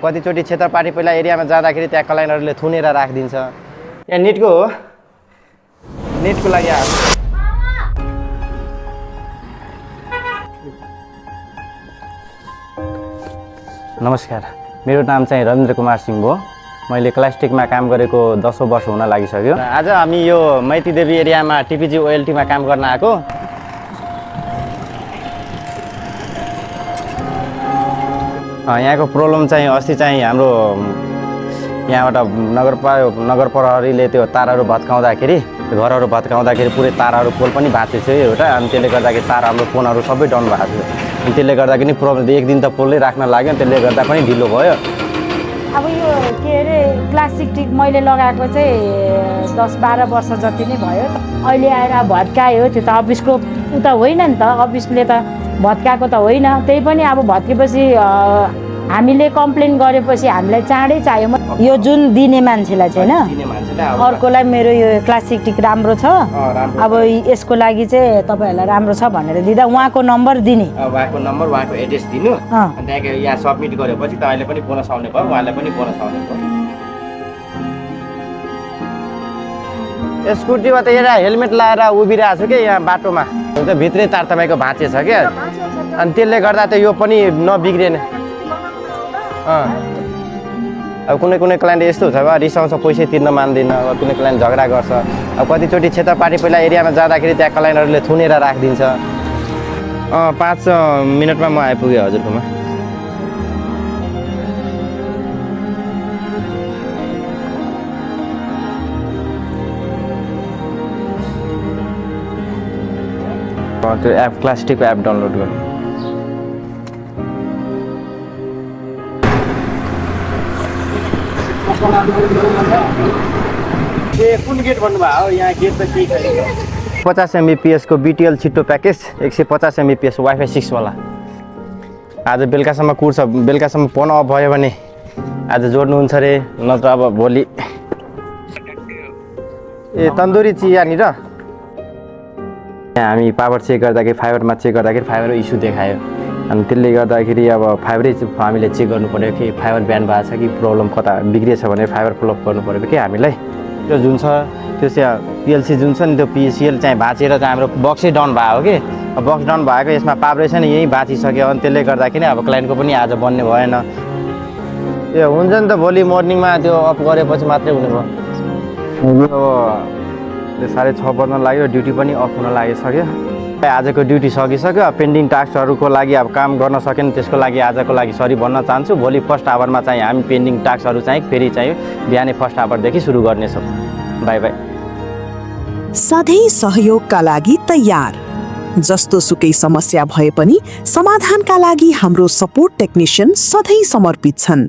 कतिचोटि क्षेत्र पार्टी पहिला एरियामा जाँदाखेरि त्यहाँ क्लाइन्टहरूले थुनेर राखिदिन्छ। यहाँ निटको हो, निटको लागि नमस्कार, मेरो नाम चाहिँ रविन्द्र कुमार सिंह हो। मैले क्लास्टिकमा काम गरेको 10औं वर्ष हुन लागिसक्यो। आज हामी यो मैतीदेवी एरियामा टिपिजी ओएलटीमा काम गर्न आएको। यहाँको प्रब्लम चाहिँ अस्ति चाहिँ हाम्रो यहाँबाट नगर प्रहरीले त्यो तारहरू भत्काउँदाखेरि घरहरू भत्काउँदाखेरि पुरै तारहरू पोल पनि भाँचेको थियो एउटा। अनि त्यसले गर्दाखेरि तार हाम्रो फोनहरू सबै डाउन भएको थियो। अनि त्यसले गर्दाखेरि नि प्रब्लम एक दिन त पोलै राख्न लाग्यो, त्यसले गर्दा पनि ढिलो भयो। अब यो के अरे क्लासिक टिक मैले लगाएको चाहिँ 10-12 वर्ष जति नै भयो। अहिले आएर भत्कायो, त्यो त अफिसको उता होइन नि त, अफिसले त भत्काएको त होइन। त्यही पनि अब भत्केपछि हामीले कम्प्लेन गरेपछि हामीलाई चाँडै चाहियो। यो जुन दिने मान्छेलाई चाहिँ होइन, अर्कोलाई मेरो यो क्लासिक टिक राम्रो छ, अब यसको लागि चाहिँ तपाईँहरूलाई राम्रो छ भनेर दिँदा उहाँको नम्बर दिने, उहाँको नम्बर उहाँको एड्रेस दिनु, अनि त्यहाँको यहाँ सबमिट गरेपछि तपाईँले पनि बोनस आउने भयो, उहाँलाई पनि बोनस आउने भयो। स्कुटीमा त यहाँ हेलमेट लगाएर उभिरहेको छु कि यहाँ बाटोमा, भित्रै तार तपाईँको भाँचेछ क्या, अनि त्यसले गर्दा त यो पनि नबिग्रेन। अब कुनै क्लाइन्ट यस्तो छ अब रिसाउँछ, पैसा तिर्न मान्दैन, अब कुनै क्लाइन्ट झगडा गर्छ। अब कतिचोटि क्षेत्र पार्टी पहिला एरियामा जाँदाखेरि त्यहाँ क्लाइन्टहरूले थुनेर राखिदिन्छ। 5 मिनटमा म आइपुगेँ हजुरकोमा। त्यो एप क्लास्टिकको एप डाउनलोड गर्नु। कुन गेट भन्नुभयो? यहाँ गेट त केही छैन। 50 Mbps को BTL छिट्टो प्याकेज, 150 Mbps वाइफाई 6 वाला। आज बेलुकासम्म कुर्छ, बेलुकासम्म फोन अफ भयो भने आज जोड्नुहुन्छ अरे, नत्र अब भोलि। ए तन्दुरी चियानिर हामी पावर चेक गर्दाखेरि फाइबरमा चेक गर्दाखेरि फाइबर इस्यु देखायो। अनि त्यसले गर्दाखेरि अब फाइबरै हामीले चेक गर्नु पर्यो कि फाइबर ब्यान्ड भएको छ कि प्रब्लम कता बिग्रिएछ भने फाइबर फ्लप गर्नु पर्यो कि हामीलाई। त्यो जुन छ त्यो चाहिँ PLC जुन छ नि, त्यो PCL चाहिँ भाँचेर चाहिँ हाम्रो बक्सै डाउन भयो कि, बक्स डाउन भएको यसमा पावरै छैन, यहीँ बाँचिसक्यो। अनि त्यसले गर्दाखेरि अब क्लाइन्टको पनि आज बन्ने भएन। यो हुन्छ नि त, भोलि मर्निङमा त्यो अफ गरेपछि मात्रै हुने भयो। अब 6:30 बज्न लाग्यो, ड्युटी पनि अफ हुन लागिसक्यो। आजको ड्युटी सकिसक्यो। पेन्डिङ टास्कहरूको लागि अब काम गर्न सकेन, त्यसको लागि आजको लागि सरी भन्न चाहन्छु। भोलि फर्स्ट आवरमा चाहिँ हामी पेन्डिङ टास्कहरू चाहिँ फेरि चाहिँ बिहानै फर्स्ट आवरदेखि सुरु गर्नेछौँ। By by. सधैँ सहयोगका लागि तयार, जस्तो सुकै समस्या भए पनि समाधानका लागि हाम्रो सपोर्ट टेक्निशियन सधैँ समर्पित छन्।